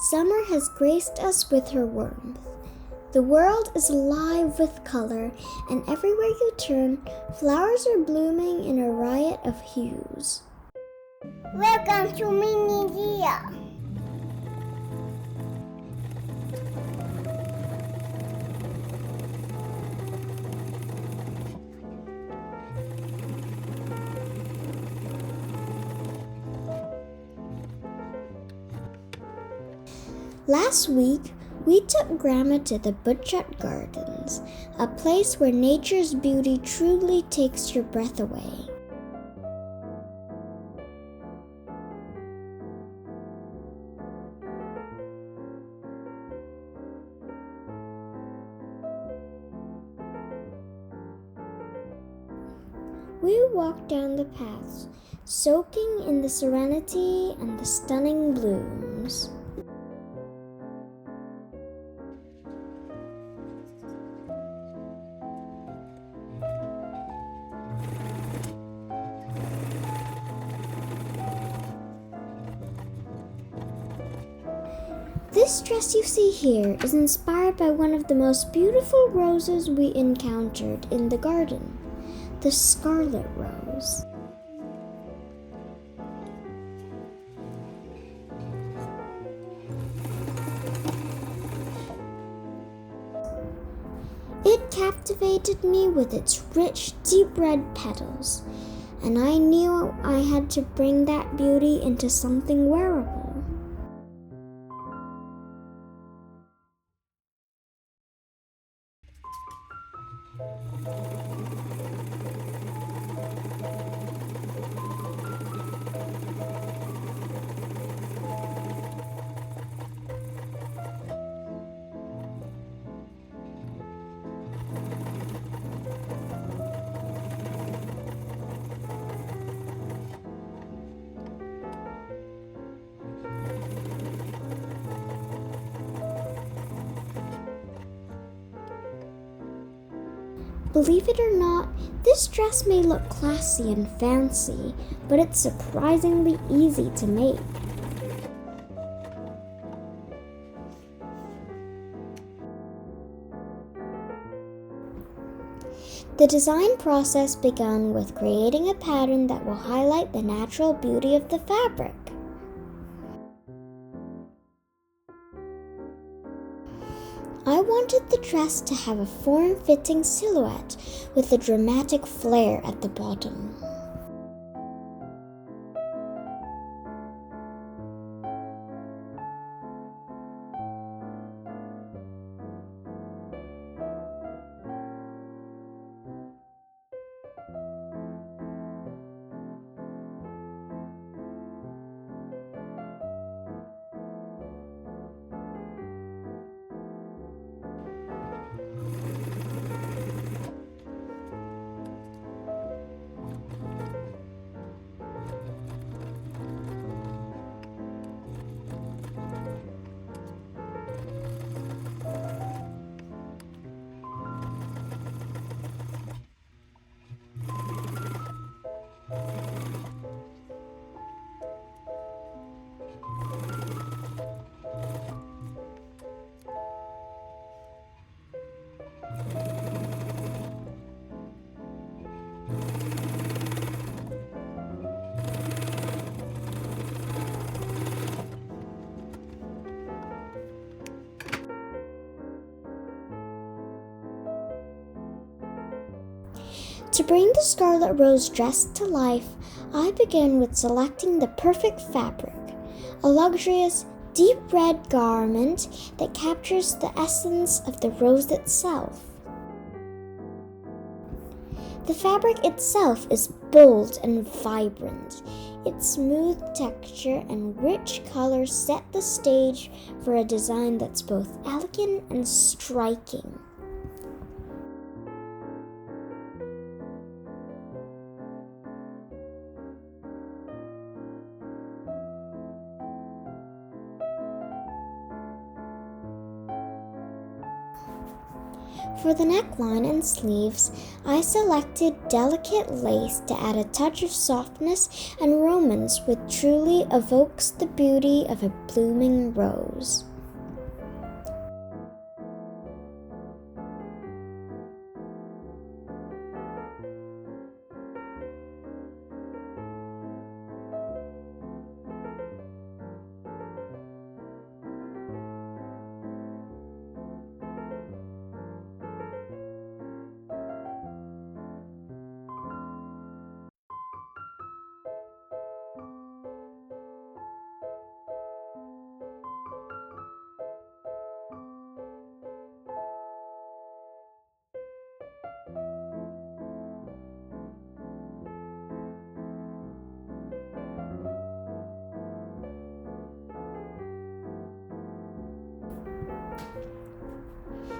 Summer has graced us with her warmth. The world is alive with color, and everywhere you turn, flowers are blooming in a riot of hues. Welcome to Minizia. Last week, we took Grandma to the Butchart Gardens, a place where nature's beauty truly takes your breath away. We walked down the paths, soaking in the serenity and the stunning blooms. This dress you see here is inspired by one of the most beautiful roses we encountered in the garden, the Scarlet Rose. It captivated me with its rich, deep red petals, and I knew I had to bring that beauty into something wearable. Believe it or not, this dress may look classy and fancy, but it's surprisingly easy to make. The design process began with creating a pattern that will highlight the natural beauty of the fabric. I wanted the dress to have a form-fitting silhouette with a dramatic flare at the bottom. To bring the Scarlet Rose dress to life, I began with selecting the perfect fabric, a luxurious, deep red garment that captures the essence of the rose itself. The fabric itself is bold and vibrant. Its smooth texture and rich colors set the stage for a design that's both elegant and striking. For the neckline and sleeves, I selected delicate lace to add a touch of softness and romance which truly evokes the beauty of a blooming rose.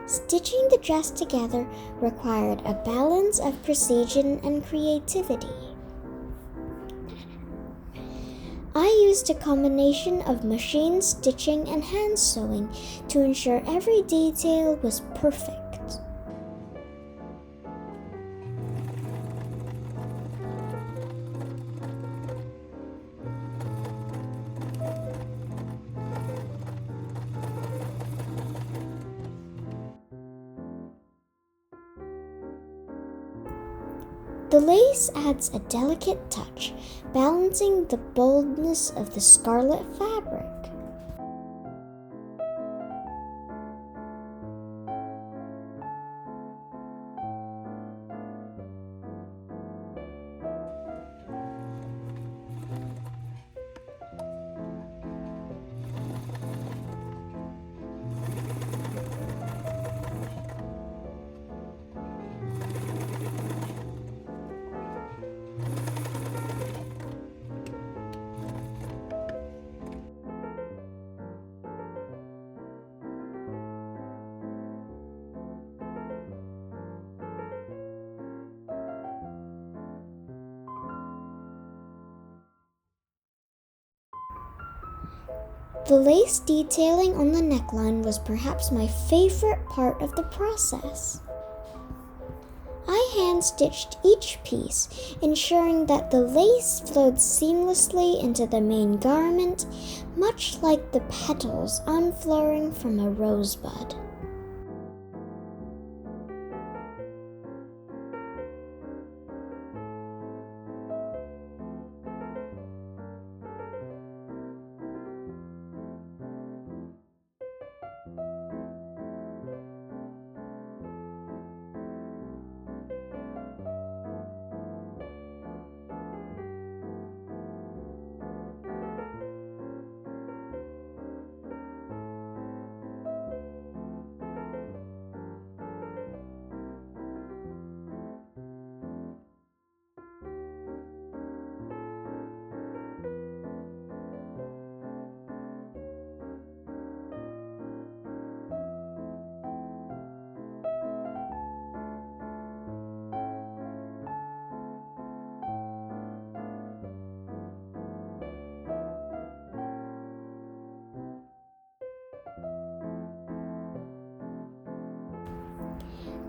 Stitching the dress together required a balance of precision and creativity. I used a combination of machine stitching and hand sewing to ensure every detail was perfect. The lace adds a delicate touch, balancing the boldness of the scarlet fabric. The lace detailing on the neckline was perhaps my favorite part of the process. I hand-stitched each piece, ensuring that the lace flowed seamlessly into the main garment, much like the petals unflowering from a rosebud.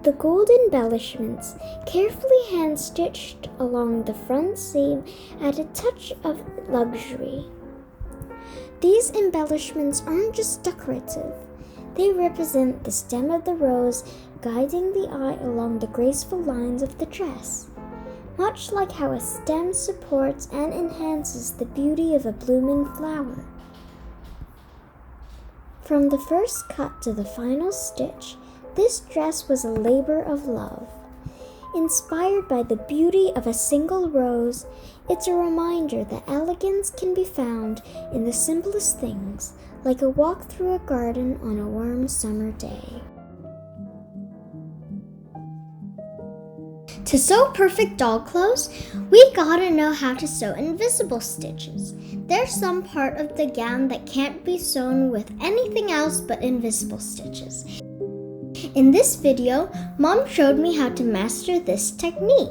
The gold embellishments, carefully hand-stitched along the front seam, add a touch of luxury. These embellishments aren't just decorative. They represent the stem of the rose, guiding the eye along the graceful lines of the dress, much like how a stem supports and enhances the beauty of a blooming flower. From the first cut to the final stitch, this dress was a labor of love. Inspired by the beauty of a single rose, it's a reminder that elegance can be found in the simplest things, like a walk through a garden on a warm summer day. To sew perfect doll clothes, we gotta know how to sew invisible stitches. There's some part of the gown that can't be sewn with anything else but invisible stitches. In this video, Mom showed me how to master this technique.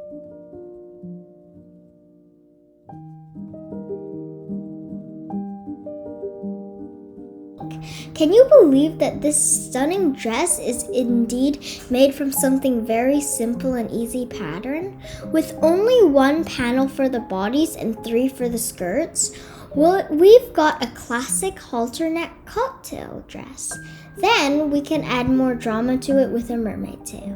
Can you believe that this stunning dress is indeed made from something very simple and easy pattern? With only one panel for the bodies and 3 for the skirts, well, we've got a classic halter neck cocktail dress. Then we can add more drama to it with a mermaid tail.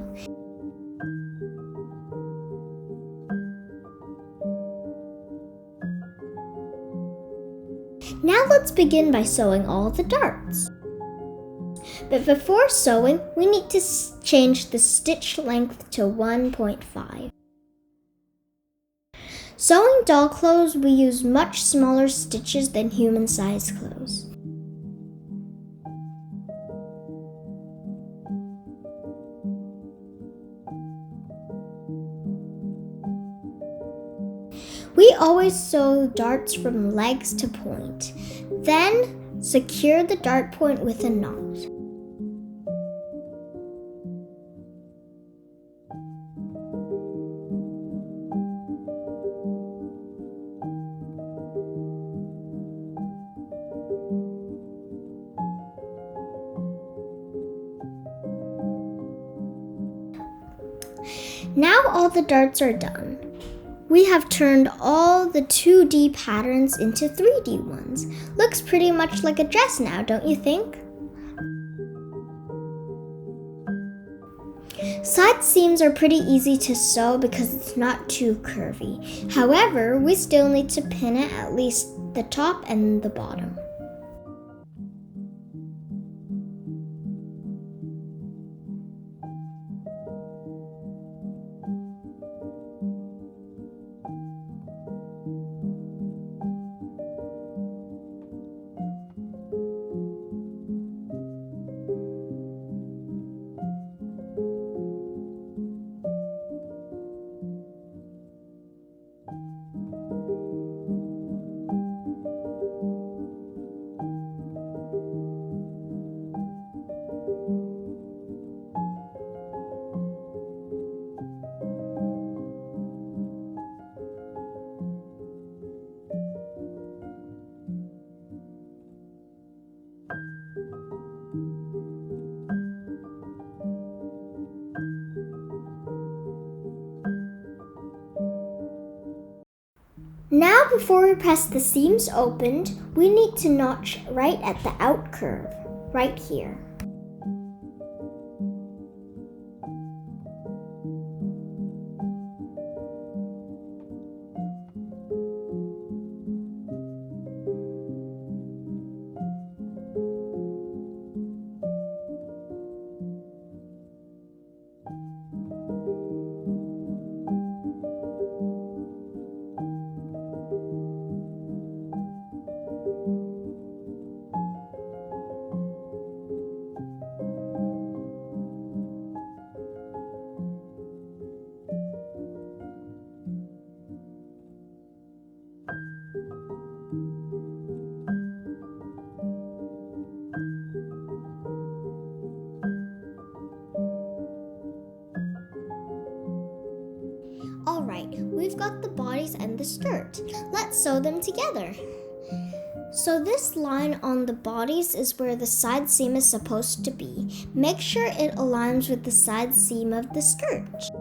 Now let's begin by sewing all the darts. But before sewing, we need to change the stitch length to 1.5. Sewing doll clothes, we use much smaller stitches than human-sized clothes. We always sew darts from legs to point. Then secure the dart point with a knot. Now all the darts are done. We have turned all the 2D patterns into 3D ones. Looks pretty much like a dress now, don't you think? Side seams are pretty easy to sew because it's not too curvy. However, we still need to pin it at least the top and the bottom. Now before we press the seams opened, we need to notch right at the out curve, right here. Alright, we've got the bodice and the skirt. Let's sew them together. So this line on the bodice is where the side seam is supposed to be. Make sure it aligns with the side seam of the skirt.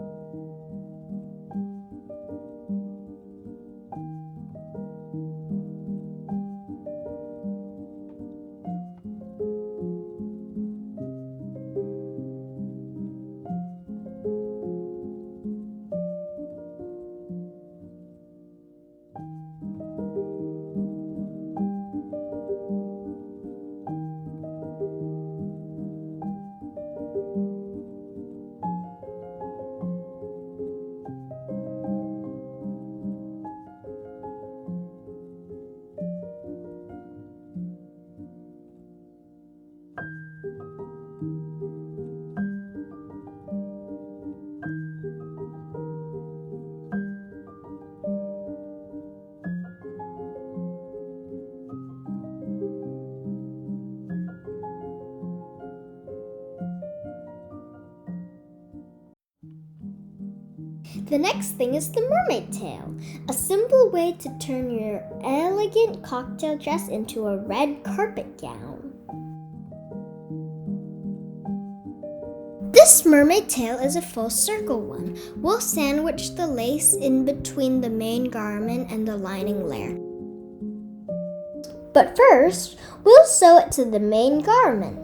The next thing is the mermaid tail, a simple way to turn your elegant cocktail dress into a red carpet gown. This mermaid tail is a full circle one. We'll sandwich the lace in between the main garment and the lining layer. But first, we'll sew it to the main garment.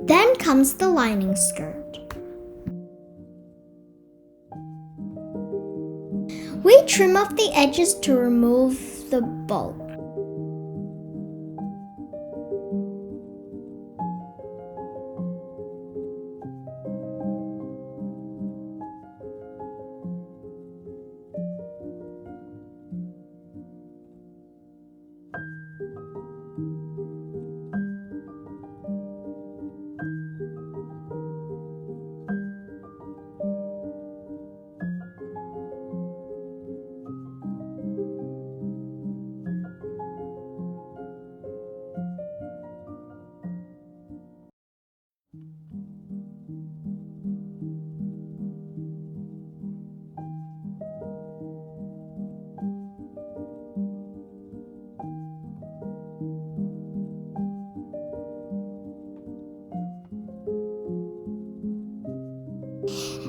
Then comes the lining skirt. We trim off the edges to remove the bulk.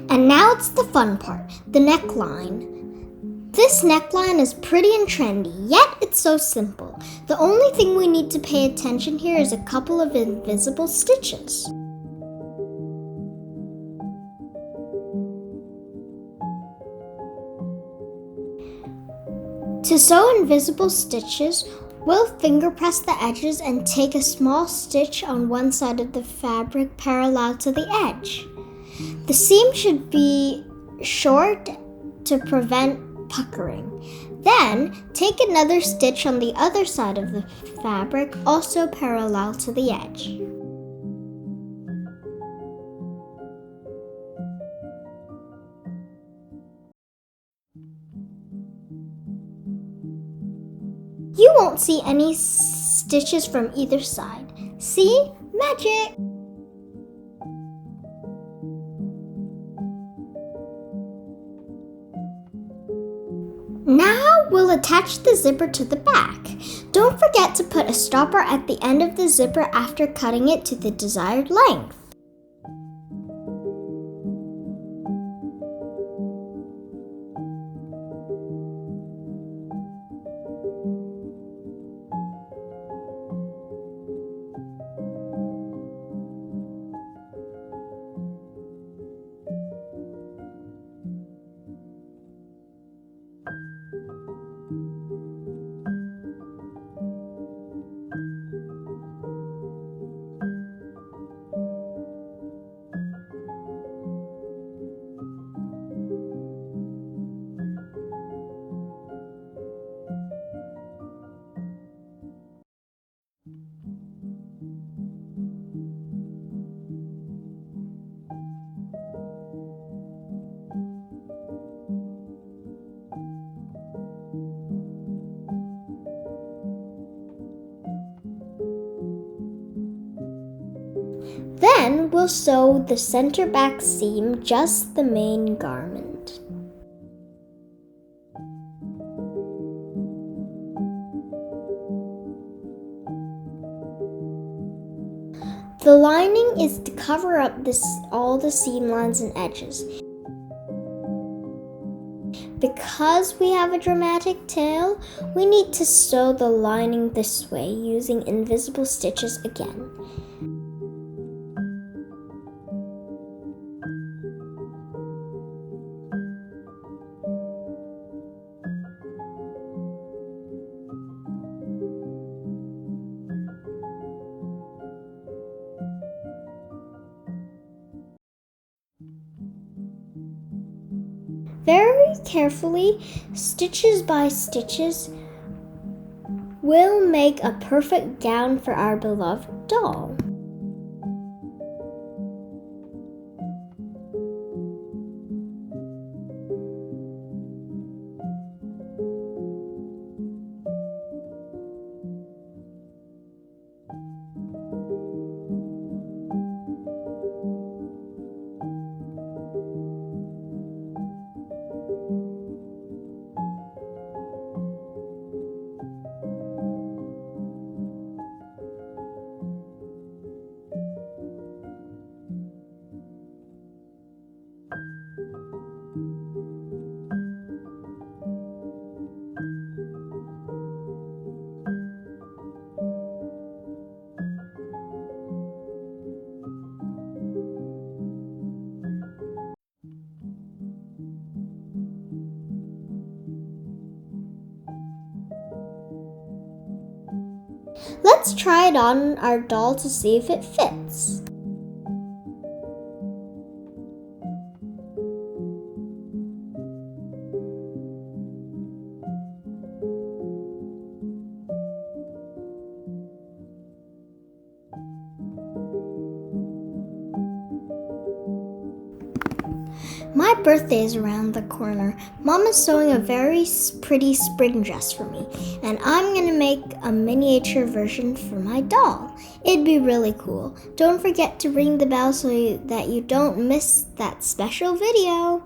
And now it's the fun part, the neckline. This neckline is pretty and trendy, yet it's so simple. The only thing we need to pay attention here is a couple of invisible stitches. To sew invisible stitches, we'll finger press the edges and take a small stitch on one side of the fabric parallel to the edge. The seam should be short to prevent puckering. Then, take another stitch on the other side of the fabric, also parallel to the edge. You won't see any stitches from either side. See? Magic! Now we'll attach the zipper to the back. Don't forget to put a stopper at the end of the zipper after cutting it to the desired length. Then we'll sew the center back seam, just the main garment. The lining is to cover up all the seam lines and edges. Because we have a dramatic tail, we need to sew the lining this way using invisible stitches again. Very carefully, stitches by stitches, we'll make a perfect gown for our beloved doll. Let's try it on our doll to see if it fits. My birthday is around the corner. Mom is sewing a very pretty spring dress for me, and I'm gonna make a miniature version for my doll. It'd be really cool. Don't forget to ring the bell so that you don't miss that special video.